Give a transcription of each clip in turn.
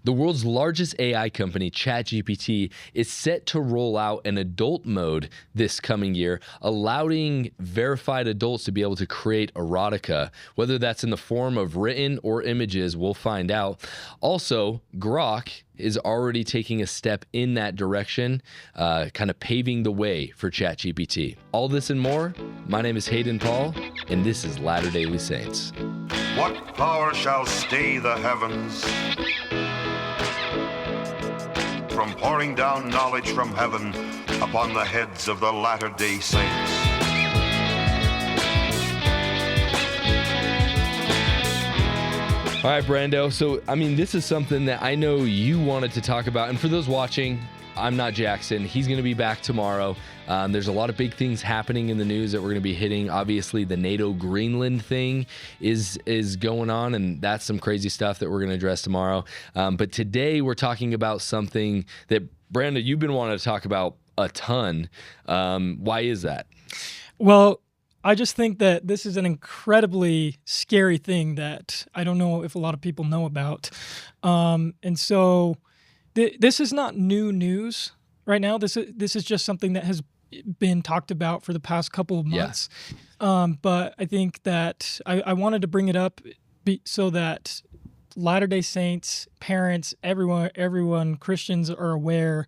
The world's largest AI company, ChatGPT, is set to roll out an adult mode this coming year, allowing verified adults to be able to create erotica, whether that's in the form of written or images, we'll find out. Also, Grok is already taking a step in that direction, kind of paving the way for ChatGPT. All this and more. My name is Hayden Paul, and this is Latter-day Saints. What power shall stay the heavens from pouring down knowledge from heaven upon the heads of the Latter-day Saints? All right, Brando. So, this is something that I know you wanted to talk about. And for those watching, I'm not Jackson. He's going to be back tomorrow. There's a lot of big things happening in the news that we're going to be hitting. Obviously, the NATO Greenland thing is going on, and that's some crazy stuff that we're going to address tomorrow. But today, we're talking about something that, Brando, you've been wanting to talk about a ton. Why is that? Well, I just think that this is an incredibly scary thing that I don't know if a lot of people know about. And so this is not new news right now. This is just something that has been talked about for the past couple of months. Yeah. But I think that I wanted to bring it up so that Latter-day Saints, parents, everyone, Christians are aware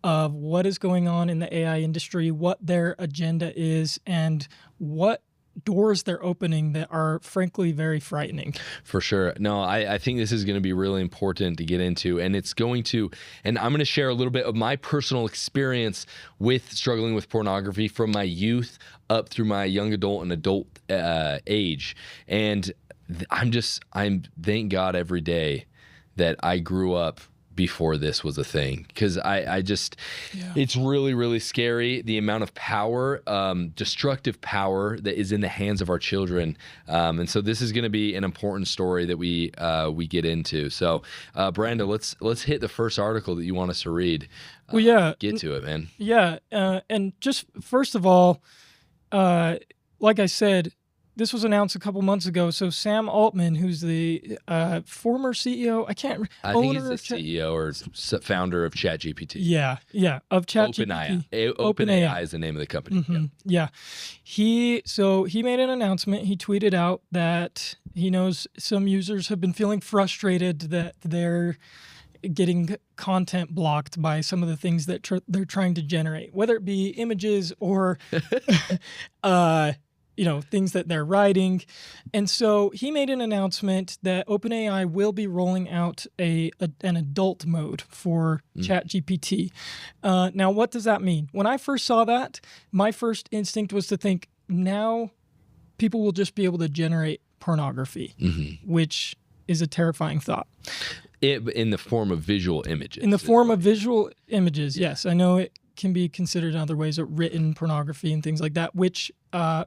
of what is going on in the AI industry, what their agenda is, and what doors they're opening that are frankly very frightening. For sure. No, I think this is going to be really important to get into, and I'm going to share a little bit of my personal experience with struggling with pornography from my youth up through my young adult and adult age. And I'm thank God every day that I grew up before this was a thing, because it's really, really scary, the amount of power, destructive power that is in the hands of our children. And so this is going to be an important story that we get into. So, Brando, let's hit the first article that you want us to read. Well, yeah. Get to it, man. Yeah. And just first of all, like I said, this was announced a couple months ago. So Sam Altman, who's the former CEO, I think he's the CEO or founder of ChatGPT. Yeah, of ChatGPT. OpenAI is the name of the company. Mm-hmm. Yeah. He made an announcement. He tweeted out that he knows some users have been feeling frustrated that they're getting content blocked by some of the things that they're trying to generate, whether it be images or things that they're writing. And so he made an announcement that OpenAI will be rolling out an adult mode for ChatGPT. Now, what does that mean? When I first saw that, my first instinct was to think, now people will just be able to generate pornography, which is a terrifying thought. In the form of visual images. In the form of visual images, yes. I know it can be considered in other ways, written pornography and things like that, which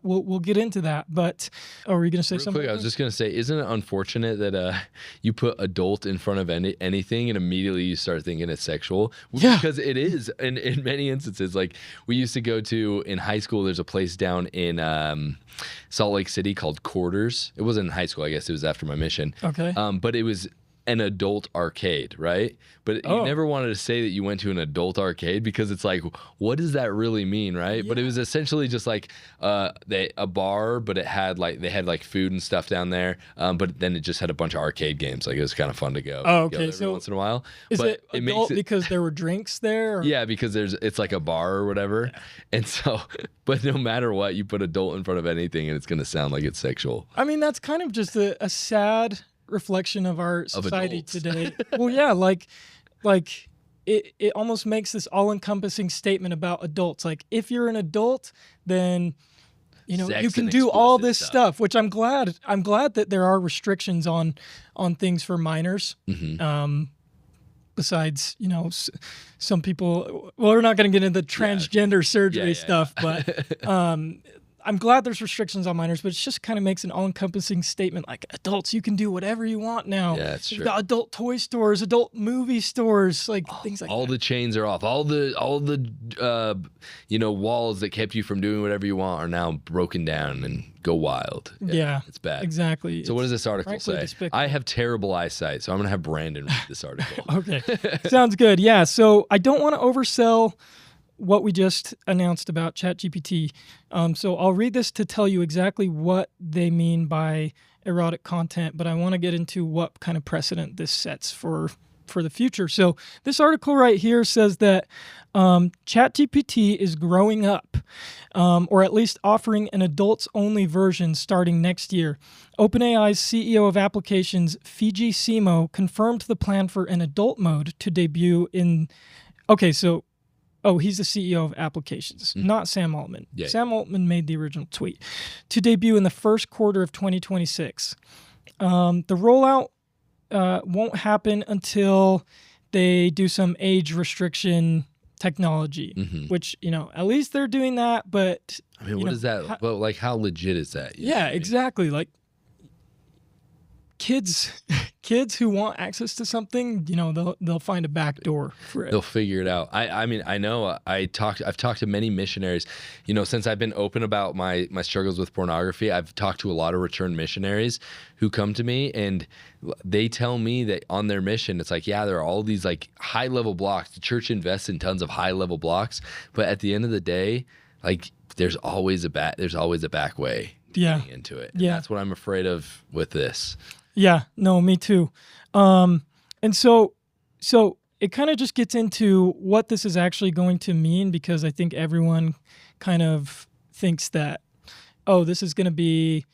we'll get into that. But were you going to say something? Quick, I was just going to say, isn't it unfortunate that you put adult in front of anything and immediately you start thinking it's sexual? Yeah. Because it is in many instances. Like, we used to go to, in high school, there's a place down in Salt Lake City called Quarters. It wasn't in high school, I guess it was after my mission. Okay. But it was an adult arcade, right? But you never wanted to say that you went to an adult arcade, because it's like, what does that really mean, right? Yeah. But it was essentially just like a bar, but they had food and stuff down there. But then it just had a bunch of arcade games. Like, it was kind of fun to go. Oh, okay. Every once in a while. Is it adult because there were drinks there? Or? Yeah, because it's like a bar or whatever. Yeah. And so, but no matter what, you put adult in front of anything and it's going to sound like it's sexual. That's kind of just a sad reflection of our society today. Well, yeah, like it almost makes this all-encompassing statement about adults. Like, if you're an adult, then you can do all this stuff, which I'm glad that there are restrictions on things for minors. Mm-hmm. Besides, some people, well, we're not going to get into the transgender surgery stuff, but I'm glad there's restrictions on minors, but it just kind of makes an all-encompassing statement like adults, you can do whatever you want now. Yeah, it's You've true. got adult toy stores, adult movie stores, like things like All that. the chains are off. All the walls that kept you from doing whatever you want are now broken down and go wild. Yeah, it's bad. Exactly. So what does this article frankly say? despicable. I have terrible eyesight, so I'm gonna have Brandon read this article. Okay, sounds good. Yeah, so I don't want to oversell what we just announced about ChatGPT. So I'll read this to tell you exactly what they mean by erotic content, but I want to get into what kind of precedent this sets for the future. So this article right here says that ChatGPT is growing up, or at least offering an adults-only version starting next year. OpenAI's CEO of applications, Fiji Simo, confirmed the plan for an adult mode to debut in... Okay, so... Oh, he's the CEO of applications, not Sam Altman. Yeah. Sam Altman made the original tweet. To debut in the first quarter of 2026. The rollout won't happen until they do some age restriction technology, which, at least they're doing that, but... I mean, what is that? Well, like, how legit is that? Yeah, exactly. Like, kids who want access to something, they'll find a back door for it. They'll figure it out. I mean, I know I've talked to many missionaries, since I've been open about my struggles with pornography. I've talked to a lot of returned missionaries who come to me and they tell me that on their mission, it's like, yeah, there are all these like high level blocks. The church invests in tons of high level blocks, but at the end of the day, like there's always a back way getting into it. And that's what I'm afraid of with this. Yeah, no, me too. And so it kind of just gets into what this is actually going to mean, because I think everyone kind of thinks that, oh, this is going to be,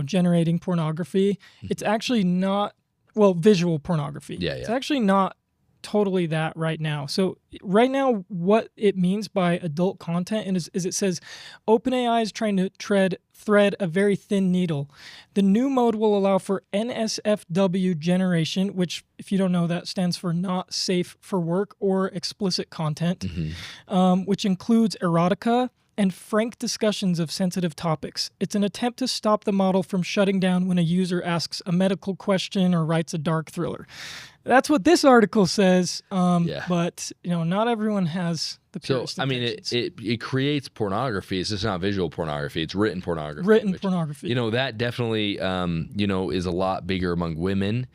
generating pornography. It's actually not, visual pornography. Yeah. It's actually not totally that right now. So right now, what it means by adult content is it says OpenAI is trying to thread a very thin needle. The new mode will allow for NSFW generation, which, if you don't know, that stands for not safe for work or explicit content, which includes erotica and frank discussions of sensitive topics. It's an attempt to stop the model from shutting down when a user asks a medical question or writes a dark thriller. That's what this article says, but not everyone has the purest intentions. It creates pornography. It's just not visual pornography. It's written pornography. Pornography. That definitely, is a lot bigger among women.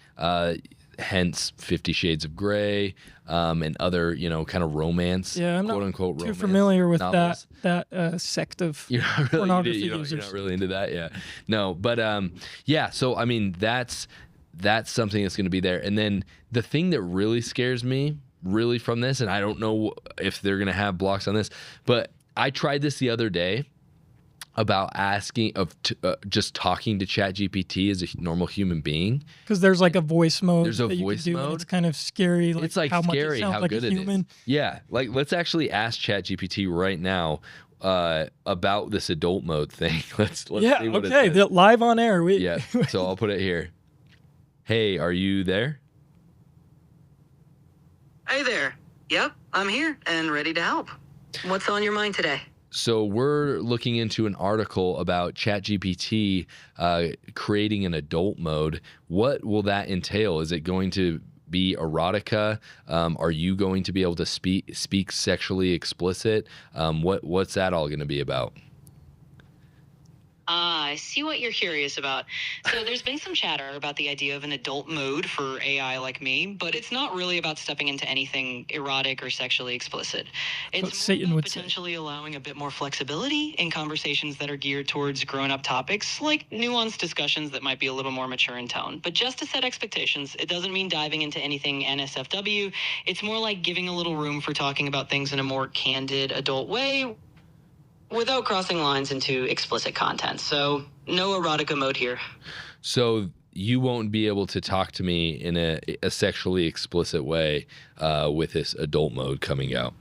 Hence 50 Shades of Grey, and other, kind of romance, I'm quote not unquote too romance familiar with novels. that sect of You're not really pornography users. You're users. not really into that, yeah. No, but so I mean that's something that's going to be there. And then the thing that really scares me really from this, and I don't know if they're going to have blocks on this, but I tried this the other day about just talking to ChatGPT as a normal human being. Because there's like a voice mode. There's a that you voice can do, and mode. it's kind of scary. Like It's like how scary much it sounds how like good a it human. is. Yeah, like let's actually ask ChatGPT right now about this adult mode thing. Let's see what it says. Live on air. So I'll put it here. Hey, are you there? Hey there. Yep, I'm here and ready to help. What's on your mind today? So we're looking into an article about ChatGPT creating an adult mode. What will that entail? Is it going to be erotica? Are you going to be able to speak sexually explicit? What's that all going to be about? I see what you're curious about. So there's been some chatter about the idea of an adult mode for AI like me, but it's not really about stepping into anything erotic or sexually explicit. It's more Satan about would say. potentially allowing a bit more flexibility in conversations that are geared towards grown-up topics, like nuanced discussions that might be a little more mature in tone. But just to set expectations, it doesn't mean diving into anything NSFW. It's more like giving a little room for talking about things in a more candid adult way, without crossing lines into explicit content. So no erotica mode here. So you won't be able to talk to me in a sexually explicit way with this adult mode coming out.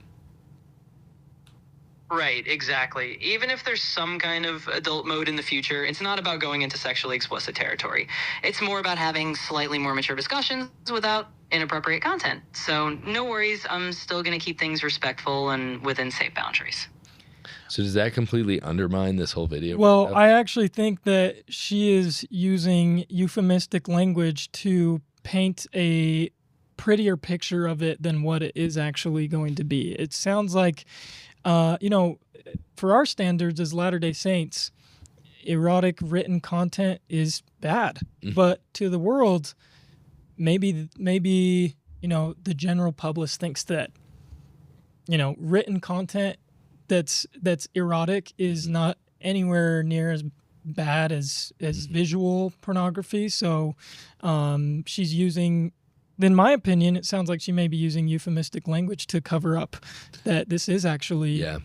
Right, exactly. Even if there's some kind of adult mode in the future, it's not about going into sexually explicit territory. It's more about having slightly more mature discussions without inappropriate content. So no worries, I'm still going to keep things respectful and within safe boundaries. So does that completely undermine this whole video? Well, I actually think that she is using euphemistic language to paint a prettier picture of it than what it is actually going to be. It sounds like, for our standards as Latter-day Saints, erotic written content is bad. But to the world, maybe the general public thinks that, written content that's erotic is not anywhere near as bad as visual pornography. So she's using, in my opinion, it sounds like she may be using euphemistic language to cover up that this is actually. Yeah.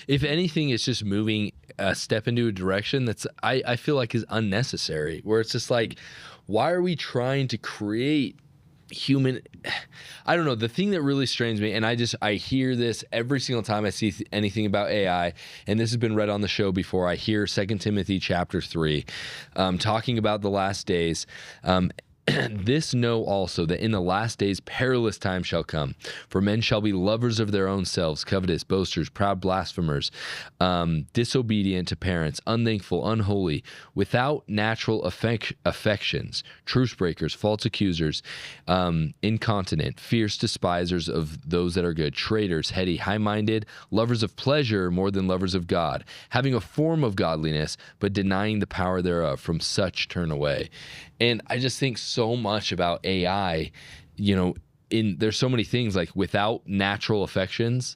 If anything, it's just moving a step into a direction that's I feel like is unnecessary, where it's just like, why are we trying to create human? I don't know. The thing that really strains me, and I hear this every single time I see anything about AI, and this has been read on the show before. I hear 2 Timothy chapter 3 talking about the last days. This know also, that in the last days perilous times shall come. For men shall be lovers of their own selves, covetous, boasters, proud, blasphemers, disobedient to parents, unthankful, unholy, without natural affections, truce breakers, false accusers, incontinent, fierce despisers of those that are good, traitors, heady, high-minded, lovers of pleasure more than lovers of God, having a form of godliness, but denying the power thereof. From such turn away. And I just think so much about AI, there's so many things like without natural affections.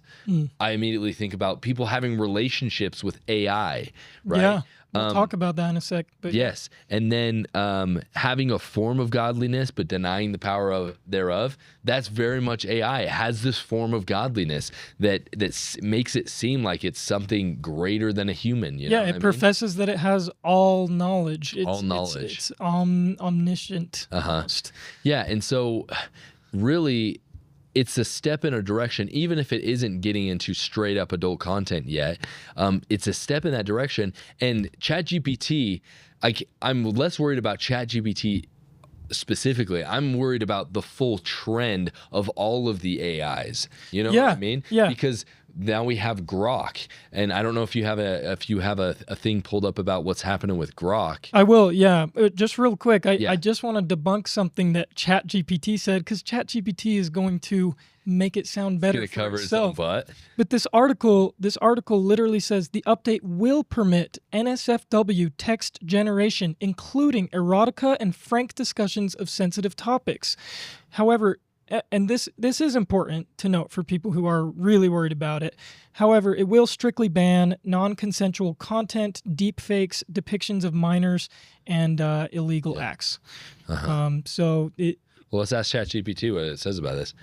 I immediately think about people having relationships with AI, right? Yeah, we'll talk about that in a sec. But yes, and then having a form of godliness but denying the power thereof. That's very much AI. It has this form of godliness that makes it seem like it's something greater than a human. It professes that it has all knowledge. It's omniscient. Yeah, and so really, it's a step in a direction, even if it isn't getting into straight up adult content yet. It's a step in that direction. And ChatGPT, I'm less worried about ChatGPT specifically. I'm worried about the full trend of all of the AIs. You know what I mean? Yeah. Because now we have Grok, and I don't know if you have a thing pulled up about what's happening with Grok. I will, yeah. Just real quick, I just want to debunk something that ChatGPT said, because ChatGPT is going to make it sound better It's for gonna cover itself. its own butt. But this article literally says the update will permit NSFW text generation, including erotica and frank discussions of sensitive topics. However, and this is important to note for people who are really worried about it. However, it will strictly ban non-consensual content, deepfakes, depictions of minors, and illegal acts. Well, let's ask ChatGPT what it says about this.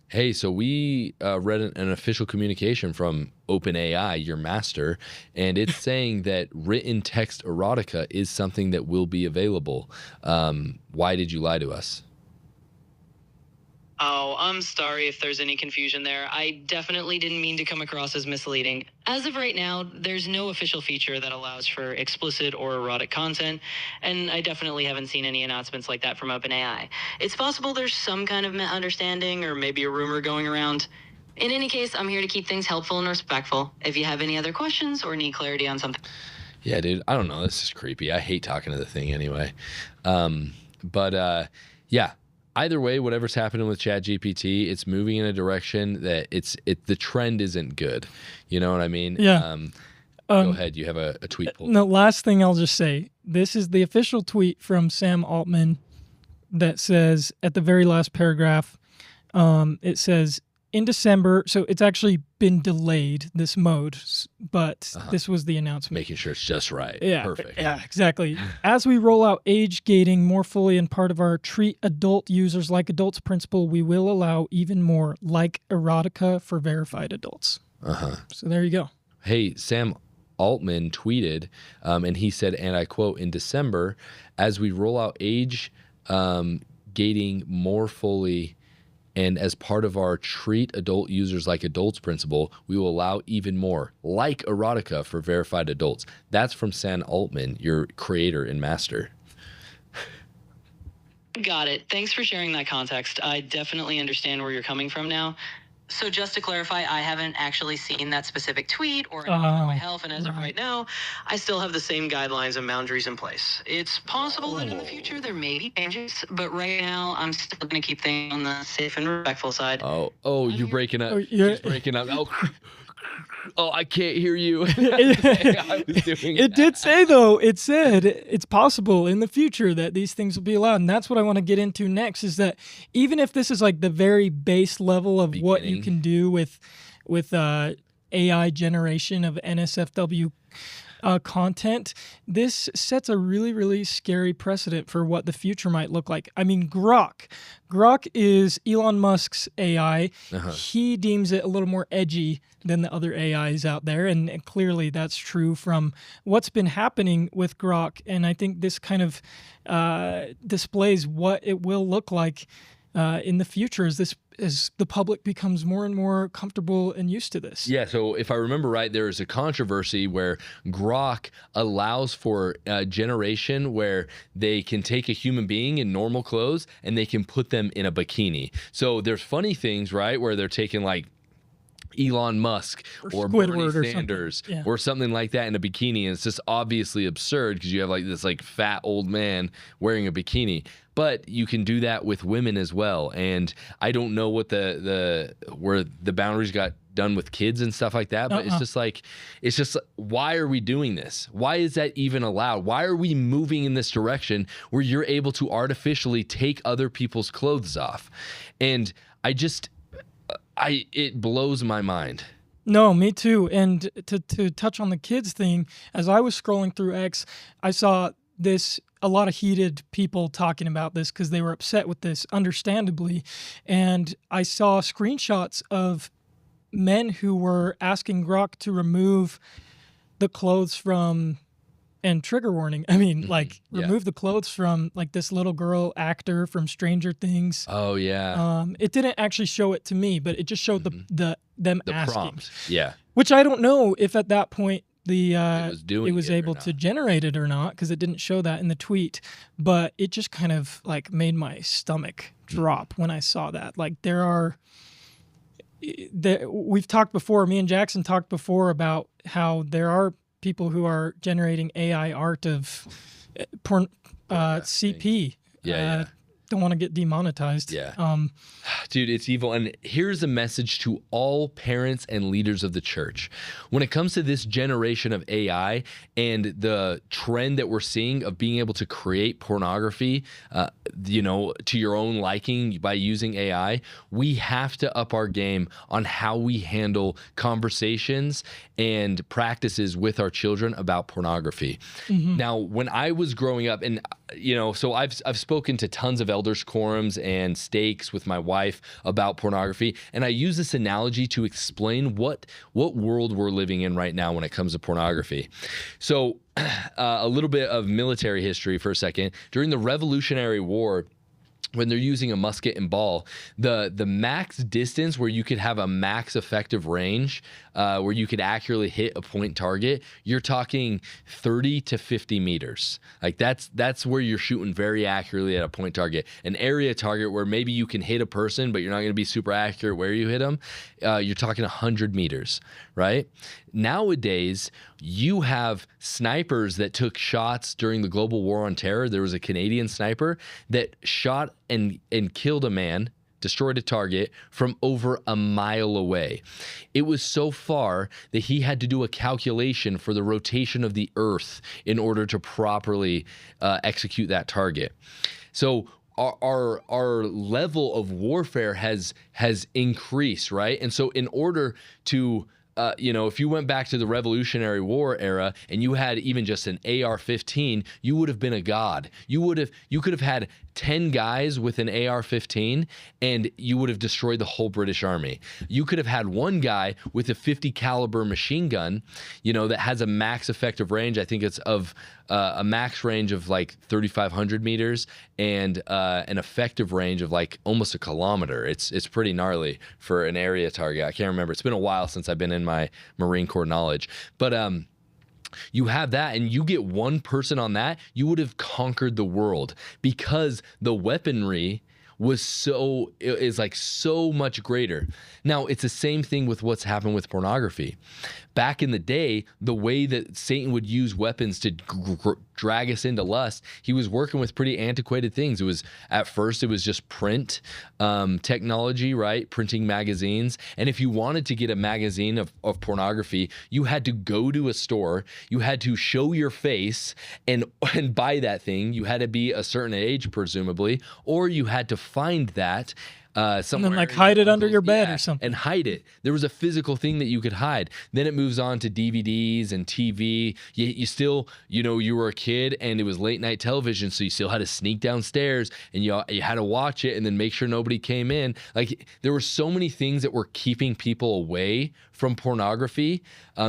Hey, so we read an official communication from OpenAI, your master, and it's saying that written text erotica is something that will be available. Why did you lie to us? Oh, I'm sorry if there's any confusion there. I definitely didn't mean to come across as misleading. As of right now, there's no official feature that allows for explicit or erotic content, and I definitely haven't seen any announcements like that from OpenAI. It's possible there's some kind of misunderstanding or maybe a rumor going around. In any case, I'm here to keep things helpful and respectful. If you have any other questions or need clarity on something. Yeah, dude, I don't know. This is creepy. I hate talking to the thing anyway. Yeah. Either way, whatever's happening with ChatGPT, it's moving in a direction that the trend isn't good. You know what I mean? Yeah. Go ahead. You have a tweet pulled. No, last thing I'll just say. This is the official tweet from Sam Altman that says, at the very last paragraph, it says, in December, so it's actually been delayed, this mode, but this was the announcement. Making sure it's just right. Yeah, Perfect. Yeah, exactly. As we roll out age gating more fully and part of our treat adult users like adults principle, we will allow even more like erotica for verified adults. So there you go. Hey, Sam Altman tweeted, and he said, and I quote, in December, as we roll out age gating more fully and as part of our treat adult users like adults principle, we will allow even more like erotica for verified adults. That's from Sam Altman, your creator and master. Got it. Thanks for sharing that context. I definitely understand where you're coming from now. So just to clarify, I haven't actually seen that specific tweet or my health, and as of right now, I still have the same guidelines and boundaries in place. It's possible that in the future there may be changes, but right now I'm still going to keep things on the safe and respectful side. Oh, you're breaking up. You're She's breaking up. Oh, I can't hear you. It did say, though, it said it's possible in the future that these things will be allowed. And that's what I want to get into next, is that even if this is like the very base level of what you can do with AI generation of NSFW content, this sets a really, really scary precedent for what the future might look like. I mean, Grok is Elon Musk's AI. He deems it a little more edgy than the other AIs out there, and clearly that's true from what's been happening with Grok. And I think this kind of displays what it will look like in the future as the public becomes more and more comfortable and used to this. Yeah, so if I remember right, there is a controversy where Grok allows for a generation where they can take a human being in normal clothes and they can put them in a bikini. So there's funny things, right, where they're taking like Elon Musk or Bernie Sanders or something like that in a bikini, and it's just obviously absurd because you have like this like fat old man wearing a bikini. But you can do that with women as well, and I don't know what where the boundaries got done with kids and stuff like that, but it's just why are we doing this? Why is that even allowed? Why are we moving in this direction where you're able to artificially take other people's clothes off? And it blows my mind. No, me too. And to touch on the kids thing, as I was scrolling through X, I saw a lot of heated people talking about this because they were upset with this, understandably. And I saw screenshots of men who were asking Grok to remove the clothes from, and trigger warning, I mean, remove the clothes from like this little girl actor from Stranger Things. Oh yeah. It didn't actually show it to me, but it just showed them asking. Prompt. Yeah. Which I don't know if at that point it was able to not. generate it or not, because it didn't show that in the tweet. But it just kind of like made my stomach drop when I saw that. Like we've talked before, me and Jackson talked before about how there are people who are generating AI art of porn, CP. Yeah. Don't want to get demonetized. Yeah. Dude, it's evil. And here's a message to all parents and leaders of the church. When it comes to this generation of AI and the trend that we're seeing of being able to create pornography, to your own liking by using AI, we have to up our game on how we handle conversations and practices with our children about pornography. Now, when I was growing up, and so I've spoken to tons of elders quorums and stakes with my wife about pornography, and I use this analogy to explain what world we're living in right now when it comes to pornography. So a little bit of military history for a second. During the Revolutionary War, when they're using a musket and ball, the max distance where you could have a max effective range, where you could accurately hit a point target, you're talking 30 to 50 meters. Like that's where you're shooting very accurately at a point target. An area target where maybe you can hit a person, but you're not going to be super accurate where you hit them, you're talking 100 meters, right? Nowadays, you have snipers that took shots during the global war on terror. There was a Canadian sniper that shot and killed a man, destroyed a target from over a mile away. It was so far that he had to do a calculation for the rotation of the earth in order to properly execute that target. So our level of warfare has increased, right? And so in order to if you went back to the Revolutionary War era and you had even just an AR-15, you would have been a god. You could have had 10 guys with an AR-15 and you would have destroyed the whole British Army. You could have had one guy with a 50 caliber machine gun, that has a max effective range. I think it's of a max range of like 3,500 meters and an effective range of like almost a kilometer. It's pretty gnarly for an area target. I can't remember. It's been a while since I've been in my Marine Corps knowledge, but you have that, and you get one person on that, you would have conquered the world, because the weaponry is like so much greater. Now, it's the same thing with what's happened with pornography. Back in the day, the way that Satan would use weapons to drag us into lust, he was working with pretty antiquated things. At first, it was just print technology, right? Printing magazines. And if you wanted to get a magazine of pornography, you had to go to a store, you had to show your face and buy that thing. You had to be a certain age, presumably, or you had to find that somewhere. And then like hide it under your bed or something. And hide it. There was a physical thing that you could hide. Then it moves on to DVDs and TV. You still, you were a kid and it was late night television, so you still had to sneak downstairs and you had to watch it and then make sure nobody came in. Like, there were so many things that were keeping people away from pornography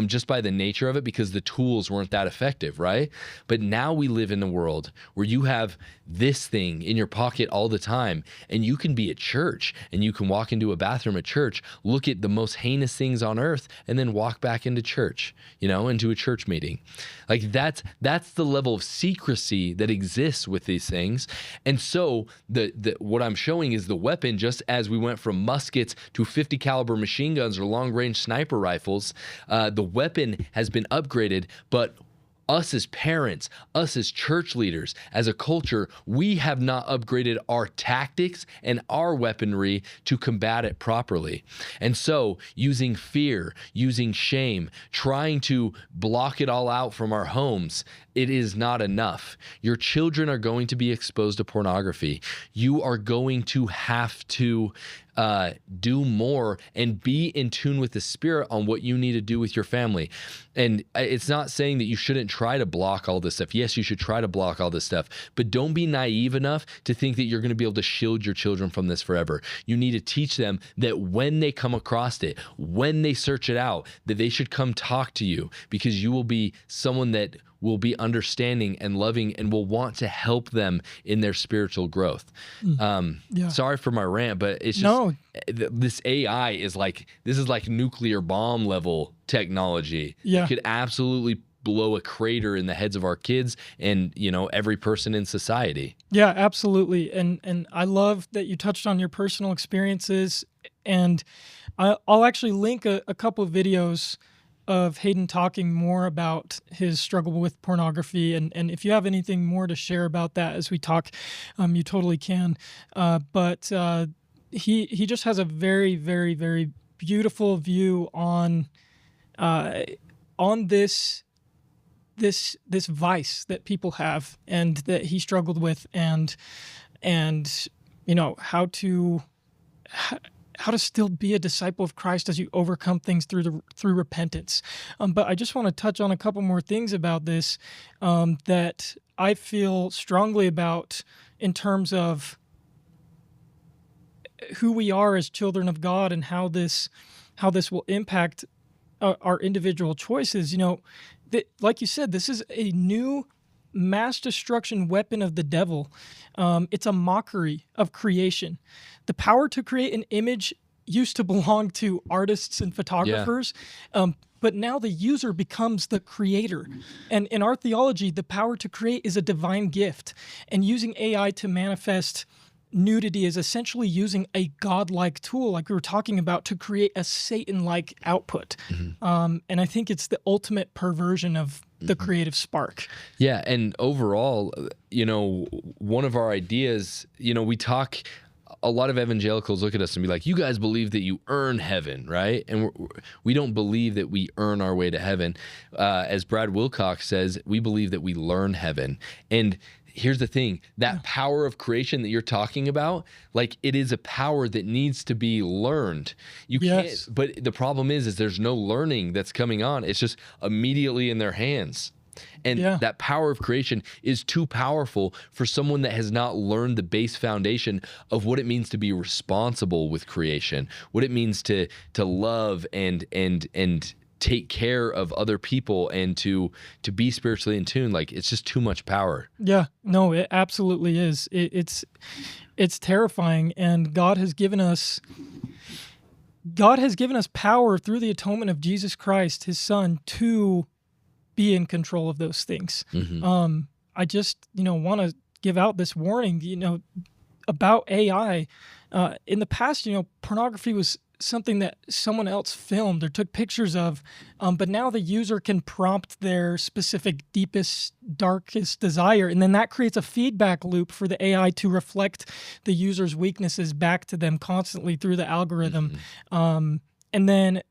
just by the nature of it, because the tools weren't that effective, right? But now we live in a world where you have this thing in your pocket all the time, and you can be at church and you can walk into a bathroom at church, look at the most heinous things on earth, and then walk back into church, into a church meeting. Like, that's the level of secrecy that exists with these things. And so what I'm showing is the weapon, just as we went from muskets to 50 caliber machine guns or long range sniper rifles, the weapon has been upgraded, but us as parents, us as church leaders, as a culture, we have not upgraded our tactics and our weaponry to combat it properly. And so, using fear, using shame, trying to block it all out from our homes, it is not enough. Your children are going to be exposed to pornography. You are going to have to do more and be in tune with the Spirit on what you need to do with your family. And it's not saying that you shouldn't try to block all this stuff. Yes, you should try to block all this stuff, but don't be naive enough to think that you're going to be able to shield your children from this forever. You need to teach them that when they come across it, when they search it out, that they should come talk to you, because you will be someone that will be understanding and loving and will want to help them in their spiritual growth. Sorry for my rant, but it's just this AI is like nuclear bomb level technology. Yeah. It could absolutely blow a crater in the heads of our kids and, every person in society. Yeah, absolutely. And I love that you touched on your personal experiences, and I'll actually link a couple of videos of Hayden talking more about his struggle with pornography. And if you have anything more to share about that as we talk, you totally can. But he just has a very, very, very beautiful view on this vice that people have and that he struggled with, and how to still be a disciple of Christ as you overcome things through repentance. But I just want to touch on a couple more things about this that I feel strongly about in terms of who we are as children of God and how this will impact our individual choices. Like you said, this is a new mass destruction weapon of the devil. It's a mockery of creation. The power to create an image used to belong to artists and photographers, but now the user becomes the creator. And in our theology, the power to create is a divine gift. And using AI to manifest nudity is essentially using a godlike tool, like we were talking about, to create a Satan-like output. Mm-hmm. And I think it's the ultimate perversion of the creative spark. Yeah, and overall, one of our ideas, we talk, a lot of evangelicals look at us and be like, you guys believe that you earn heaven, right? And we don't believe that we earn our way to heaven. As Brad Wilcox says, we believe that we learn heaven. And here's the thing, that power of creation that you're talking about, like, it is a power that needs to be learned. You can't, but the problem is there's no learning that's coming on. It's just immediately in their hands. And that power of creation is too powerful for someone that has not learned the base foundation of what it means to be responsible with creation, what it means to love and take care of other people and to be spiritually in tune. Like, it's just too much power. Yeah, no, it absolutely is. It's terrifying, and God has given us power through the atonement of Jesus Christ, his son, to be in control of those things. Mm-hmm. I just, want to give out this warning. about AI. In the past, pornography was something that someone else filmed or took pictures of, but now the user can prompt their specific deepest, darkest desire, and then that creates a feedback loop for the AI to reflect the user's weaknesses back to them constantly through the algorithm. And then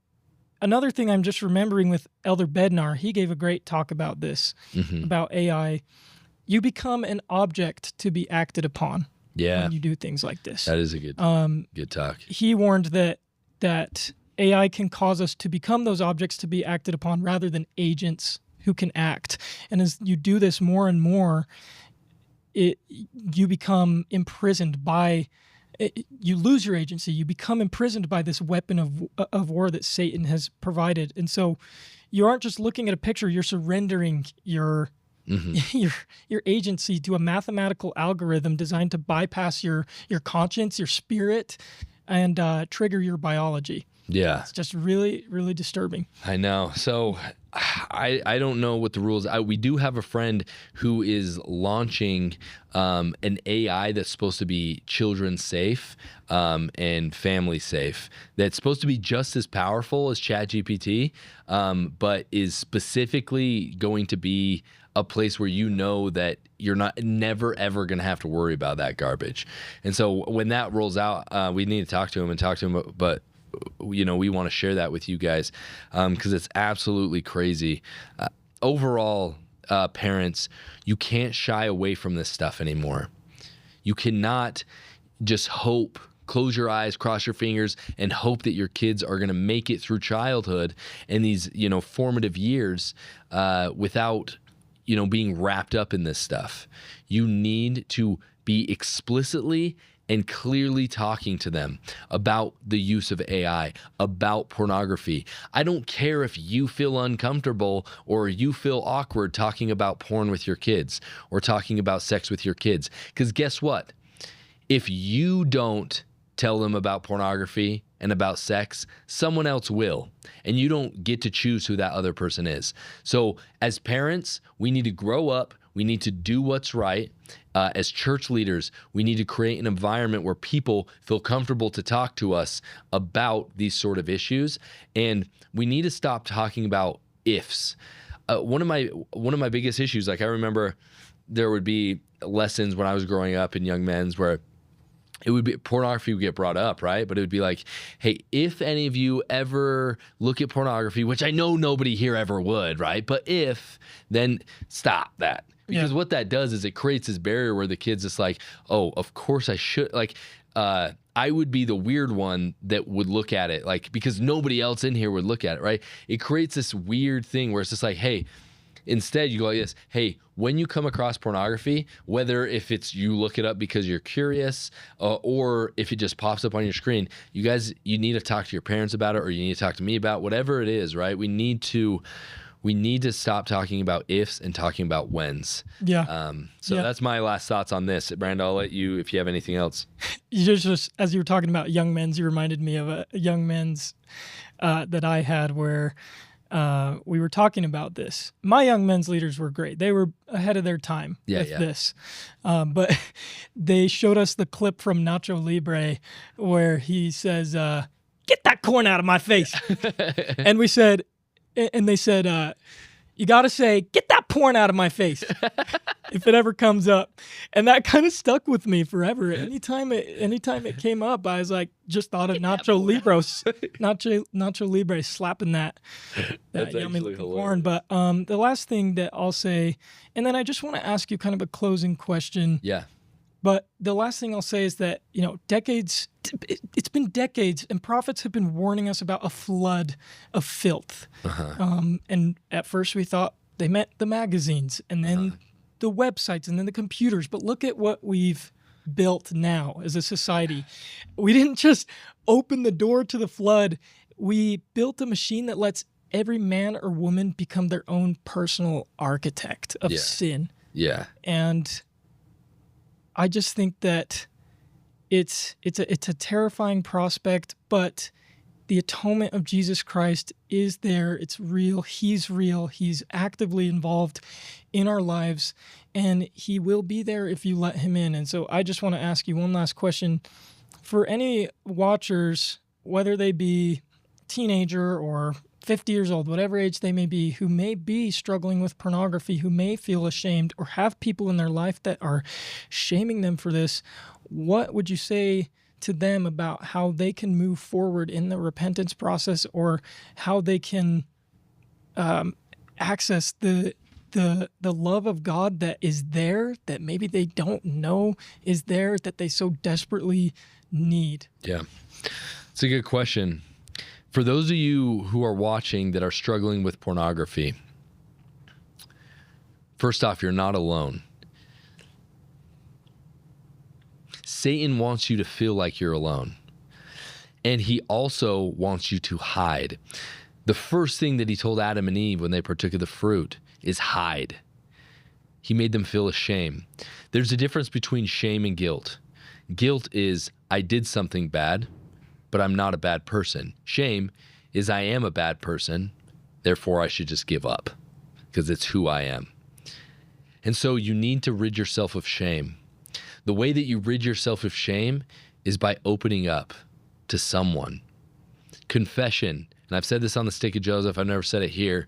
another thing I'm just remembering with Elder Bednar, he gave a great talk about this, about AI. You become an object to be acted upon when you do things like this. That is a good talk. He warned that AI can cause us to become those objects to be acted upon rather than agents who can act. And as you do this more and more, you become imprisoned by, you lose your agency. You become imprisoned by this weapon of war that Satan has provided. And so you aren't just looking at a picture, you're surrendering your agency to a mathematical algorithm designed to bypass your conscience, your spirit, and trigger your biology. Yeah. It's just really, really disturbing. I know. So I don't know what the rules. We do have a friend who is launching an AI that's supposed to be children safe and family safe. That's supposed to be just as powerful as ChatGPT, but is specifically going to be a place where that you're never ever going to have to worry about that garbage. And so when that rolls out, we need to talk to him, but we want to share that with you guys because it's absolutely crazy. Overall, parents, you can't shy away from this stuff anymore. You cannot just close your eyes, cross your fingers, and hope that your kids are going to make it through childhood and these, formative years without being wrapped up in this stuff. You need to be explicitly and clearly talking to them about the use of AI, about pornography. I don't care if you feel uncomfortable or you feel awkward talking about porn with your kids or talking about sex with your kids. Because guess what? If you don't tell them about pornography and about sex, someone else will. And you don't get to choose who that other person is. So as parents, we need to grow up. We need to do what's right. As church leaders, we need to create an environment where people feel comfortable to talk to us about these sort of issues. And we need to stop talking about ifs. One of my biggest issues, like I remember there would be lessons when I was growing up in young men's where it would be pornography would get brought up, right? But it would be like, hey, if any of you ever look at pornography, which I know nobody here ever would, right? But if, then stop that. Because what that does is it creates this barrier where the kid's just like, oh, of course I should. Like, I would be the weird one that would look at it, like, because nobody else in here would look at it, right? It creates this weird thing where it's just like, hey, instead you go like this, hey, when you come across pornography, whether if it's you look it up because you're curious or if it just pops up on your screen, you need to talk to your parents about it or you need to talk to me about whatever it is, right? We need to stop talking about ifs and talking about whens. Yeah. That's my last thoughts on this. Brand, I'll let you, if you have anything else. You just as you were talking about young men's, you reminded me of a young men's that I had where we were talking about this. My young men's leaders were great. They were ahead of their time with this. But they showed us the clip from Nacho Libre where he says, get that corn out of my face. And we said, and they said, you got to say, get that porn out of my face if it ever comes up. And that kind of stuck with me forever. Anytime it came up, I was like, just thought of Nacho Libre slapping that yummy looking porn. But the last thing that I'll say, and then I just want to ask you kind of a closing question. Yeah. But the last thing I'll say is that, it's been decades and prophets have been warning us about a flood of filth. And at first we thought they meant the magazines and then the websites and then the computers. But look at what we've built now as a society. We didn't just open the door to the flood. We built a machine that lets every man or woman become their own personal architect of sin. Yeah. And I just think that it's a terrifying prospect, but the atonement of Jesus Christ is there. It's real. He's actively involved in our lives, and he will be there if you let him in. And so I just want to ask you one last question. For any watchers, whether they be teenager or 50 years old, whatever age they may be, who may be struggling with pornography, who may feel ashamed or have people in their life that are shaming them for this, what would you say to them about how they can move forward in the repentance process, or how they can access the love of God that is there, that maybe they don't know is there, that they so desperately need? Yeah, it's a good question. For those of you who are watching that are struggling with pornography, first off, you're not alone. Satan wants you to feel like you're alone. And he also wants you to hide. The first thing that he told Adam and Eve when they partook of the fruit is hide. He made them feel ashamed. There's a difference between shame and guilt. Guilt is, I did something bad, but I'm not a bad person. Shame is, I am a bad person, therefore I should just give up because it's who I am. And so you need to rid yourself of shame. The way that you rid yourself of shame is by opening up to someone. Confession, and I've said this on the Stick of Joseph, I've never said it here,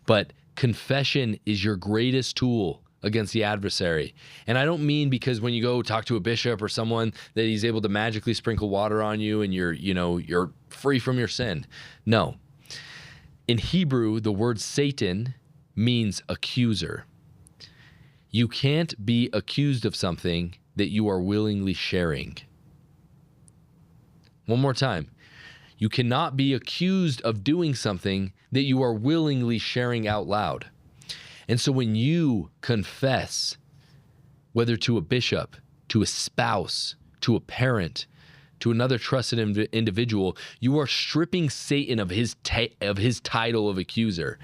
but confession is your greatest tool against the adversary. And I don't mean because when you go talk to a bishop or someone that he's able to magically sprinkle water on you and you're free from your sin. No. In Hebrew, the word Satan means accuser. You can't be accused of something that you are willingly sharing. One more time. You cannot be accused of doing something that you are willingly sharing out loud. And so when you confess, whether to a bishop, to a spouse, to a parent, to another trusted individual, you are stripping Satan of his title of accuser.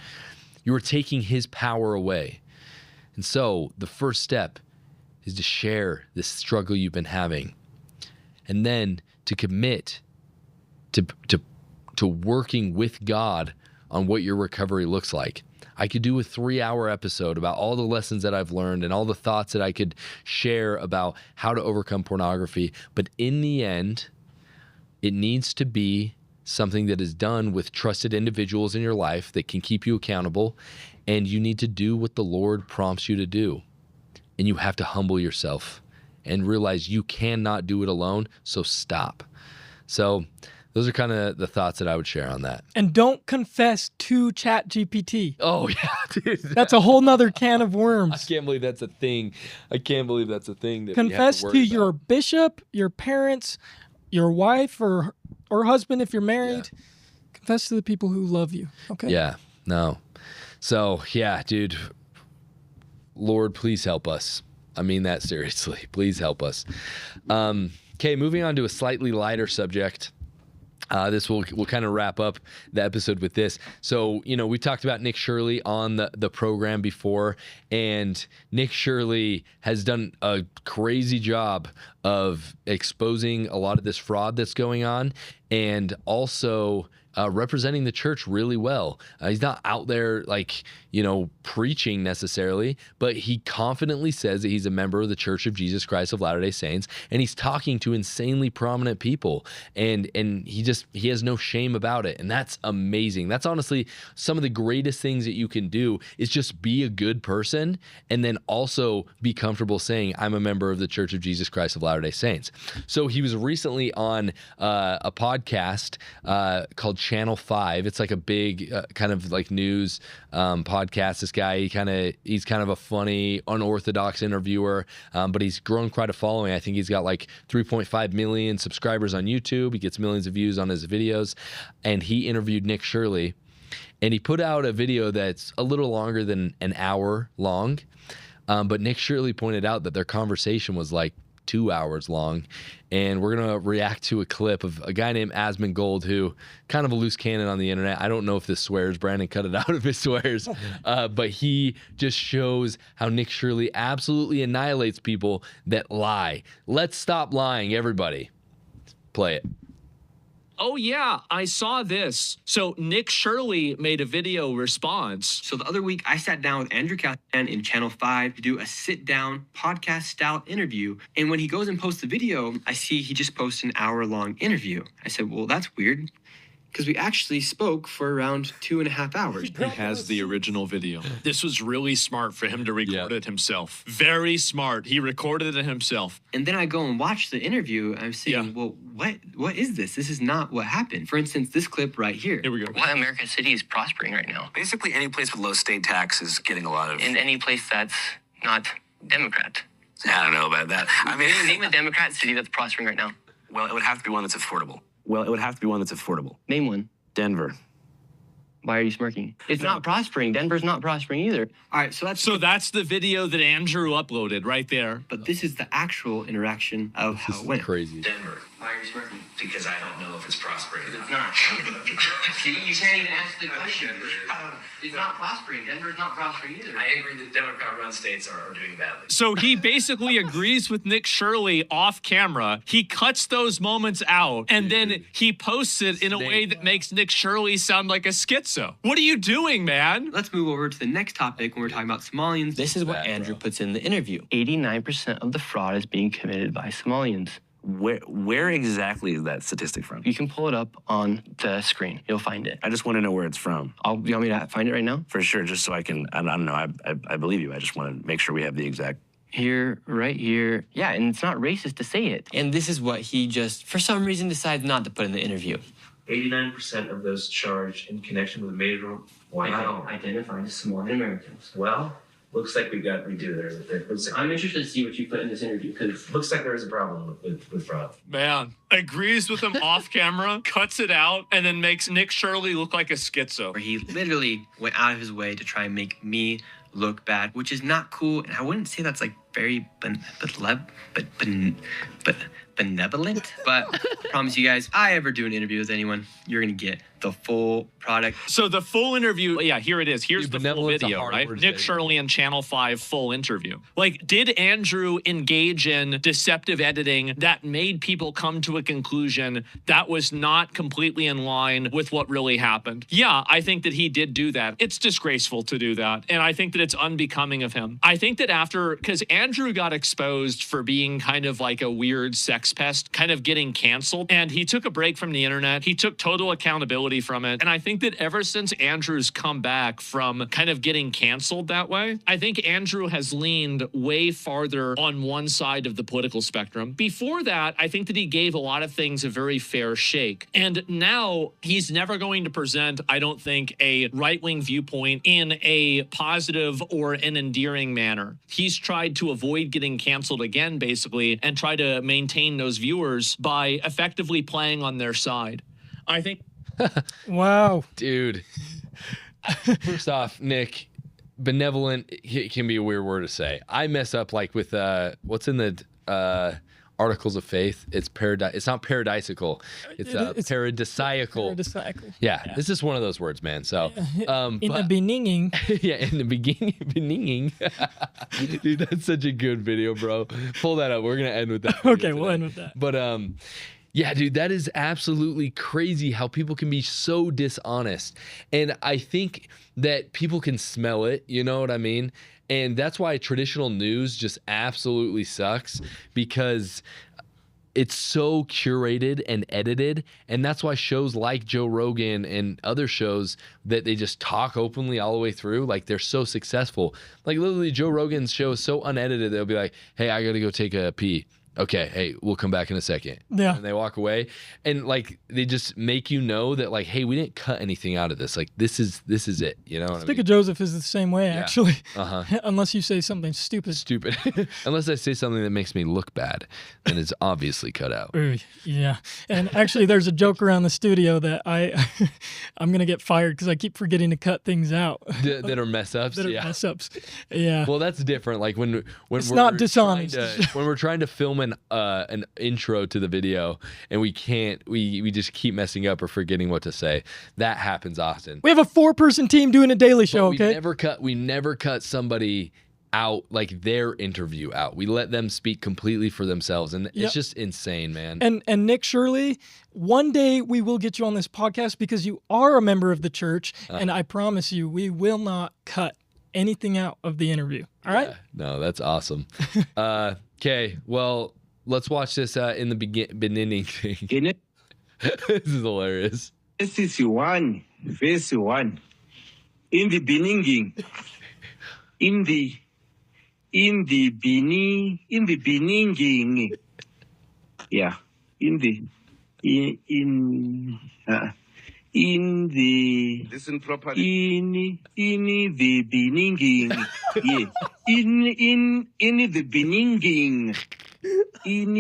You are taking his power away. And so the first step is to share this struggle you've been having, and then to commit to working with God on what your recovery looks like. I could do a 3-hour episode about all the lessons that I've learned and all the thoughts that I could share about how to overcome pornography. But in the end, it needs to be something that is done with trusted individuals in your life that can keep you accountable. And you need to do what the Lord prompts you to do. And you have to humble yourself and realize you cannot do it alone. So stop. So those are kind of the thoughts that I would share on that. And don't confess to ChatGPT. Oh, yeah, dude. That's a whole nother can of worms. I can't believe that's a thing. That Confess you have to worry your about. bishop, your parents, your wife or husband if you're married. Yeah. Confess to the people who love you. Okay? Yeah, no. So, yeah, dude, Lord, please help us. I mean that seriously. Please help us. Okay, moving on to a slightly lighter subject. This will kind of wrap up the episode with this. So, we talked about Nick Shirley on the program before, and Nick Shirley has done a crazy job of exposing a lot of this fraud that's going on, and also representing the church really well. He's not out there preaching necessarily, but he confidently says that he's a member of the Church of Jesus Christ of Latter-day Saints, and he's talking to insanely prominent people, and he has no shame about it, and that's amazing. That's honestly some of the greatest things that you can do is just be a good person, and then also be comfortable saying, I'm a member of the Church of Jesus Christ of Latter-day Saints. So he was recently on a podcast called Channel 5. It's like a big kind of like news podcast. This guy, he's kind of a funny, unorthodox interviewer, but he's grown quite a following. I think he's got like 3.5 million subscribers on YouTube. He gets millions of views on his videos, and he interviewed Nick Shirley, and he put out a video that's a little longer than an hour long, but Nick Shirley pointed out that their conversation was like 2 hours long, and we're going to react to a clip of a guy named Asmund Gold, who kind of a loose cannon on the internet. I don't know if this swears. Brandon cut it out if it swears, but he just shows how Nick Shirley absolutely annihilates people that lie. Let's stop lying, everybody. Play it. oh yeah, I saw this. So Nick Shirley made a video response. So the other week, I sat down with Andrew Callahan in Channel 5 to do a sit-down podcast-style interview. And when he goes and posts the video, I see he just posted an hour-long interview. I said, well, that's weird, because we actually spoke for around 2.5 hours. He has the original video. This was really smart for him to record it himself. Very smart. He recorded it himself. And then I go and watch the interview. I'm saying, well, what is this? This is not what happened. For instance, this clip right here. Here we go. What American city is prospering right now? Basically, any place with low state tax is getting a lot of... In any place that's not Democrat. I don't know about that. I mean... Name a Democrat city that's prospering right now. Well, it would have to be one that's affordable. Name one. Denver. Why are you smirking? It's not prospering. Denver's not prospering either. All right, so that's the video that Andrew uploaded right there. But this is the actual interaction of how it went. Crazy. Denver. Why are you smirking? Because I don't know if it's prospering. It's not. See, you can't even answer the question. It's not prospering. Denver's not prospering either. I agree that Democrat-run states are doing badly. So he basically agrees with Nick Shirley off camera. He cuts those moments out, and then he posts it in a way that makes Nick Shirley sound like a schizo. What are you doing, man? Let's move over to the next topic when we're talking about Somalians. This is what Andrew puts in the interview. 89% of the fraud is being committed by Somalians. Where exactly is that statistic from? You can pull it up on the screen. You'll find it. I just want to know where it's from. You want me to find it right now? For sure, just so I can, I don't know, I believe you. I just want to make sure we have the exact... Here, right here. Yeah, and it's not racist to say it. And this is what he just, for some reason, decides not to put in the interview. 89% of those charged in connection with major... Wow. Identified as Somalian Americans. Well, looks like we do there. I'm interested to see what you put in this interview, because Looks like there is a problem with fraud. Man, agrees with him off camera, cuts it out, and then makes Nick Shirley look like a schizo. Where he literally went out of his way to try and make me look bad, which is not cool. And I wouldn't say that's like very benevolent, but I promise you guys, if I ever do an interview with anyone, you're gonna get the full product. So the full interview, yeah, here it is. Here's the full video, right? Nick say. Shirley and Channel 5 full interview. Like, did Andrew engage in deceptive editing that made people come to a conclusion that was not completely in line with what really happened? Yeah, I think that he did do that. It's disgraceful to do that, and I think that it's unbecoming of him. I think that because Andrew got exposed for being kind of like a weird sex pest, kind of getting canceled, and he took a break from the internet. He took total accountability from it. And I think that ever since Andrew's come back from kind of getting canceled that way, I think Andrew has leaned way farther on one side of the political spectrum. Before that, I think that he gave a lot of things a very fair shake. And now he's never going to present, I don't think, a right-wing viewpoint in a positive or an endearing manner. He's tried to avoid getting canceled again, basically, and try to maintain those viewers by effectively playing on their side. I think... Wow. Dude. First off, Nick, benevolent can be a weird word to say. I mess up like with what's in the Articles of Faith. It's it's not paradisical. It's paradisiacal. Paradisiacal. Yeah, this is one of those words, man. So In the beginning. yeah, in the beginning. Dude, that's such a good video, bro. Pull that up. We're gonna end with that. Okay, we'll end with that. But yeah, dude, that is absolutely crazy how people can be so dishonest. And I think that people can smell it, you know what I mean? And that's why traditional news just absolutely sucks, because it's so curated and edited. And that's why shows like Joe Rogan and other shows that they just talk openly all the way through, like they're so successful. Like literally Joe Rogan's show is so unedited, they'll be like, hey, I gotta go take a pee. Okay, hey, we'll come back in a second. Yeah. And they walk away. And like they just make you know that like, hey, we didn't cut anything out of this. Like this is it. You know what I Stick mean? of Joseph is the same way, actually. Uh-huh. Unless you say something stupid. Stupid. Unless I say something that makes me look bad, then it's obviously cut out. Yeah. And actually there's a joke around the studio that I'm gonna get fired because I keep forgetting to cut things out. That are mess ups. That are mess ups. Yeah. Well, that's different. Like when it's we're not dishonest. when we're trying to film an intro to the video and we can't, we just keep messing up or forgetting what to say. That happens often. We have a 4-person team doing a daily show. But Okay. We never cut somebody out, like their interview out. We let them speak completely for themselves. And Yep. it's just insane, man. And Nick, Shirley, one day we will get you on this podcast because you are a member of the church, and I promise you, we will not cut anything out of the interview. All right? Yeah. No, that's awesome. Okay, well, let's watch this in the beginning thing. This is hilarious. Genesis 1, verse 1. In the beginning, in the beginning, yeah, in the Listen properly. in the beginning, yeah, in the beginning, in the beginning. In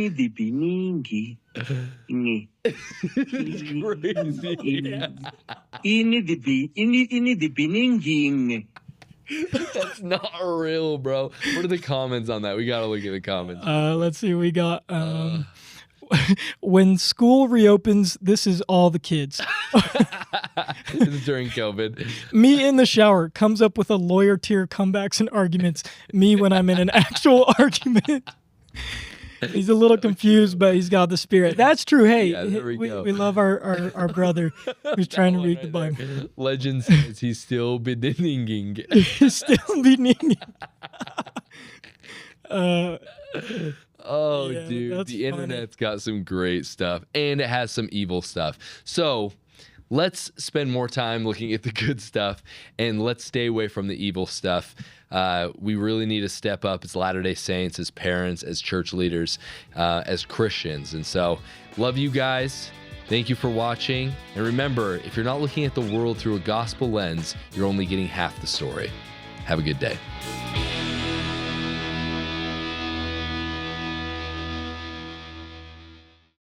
the beginning. That's not real, bro. What are the comments on that? We gotta look at the comments. Let's see. We got when school reopens, this is all the kids. This is during COVID. Me in the shower comes up with a lawyer tier comebacks and arguments. Me when I'm in an actual argument. He's a little confused, but he's got the spirit. That's true. Hey, Yeah, there we go. we love our brother who's trying to read the Bible. Legend says he's still beginning. He's still beginning. Oh, Yeah, dude, that's the funny. internet's got some great stuff, and it has some evil stuff. So let's spend more time looking at the good stuff, and let's stay away from the evil stuff. We really need to step up as Latter-day Saints, as parents, as church leaders, as Christians. And so, love you guys. Thank you for watching. And remember, if you're not looking at the world through a gospel lens, you're only getting half the story. Have a good day.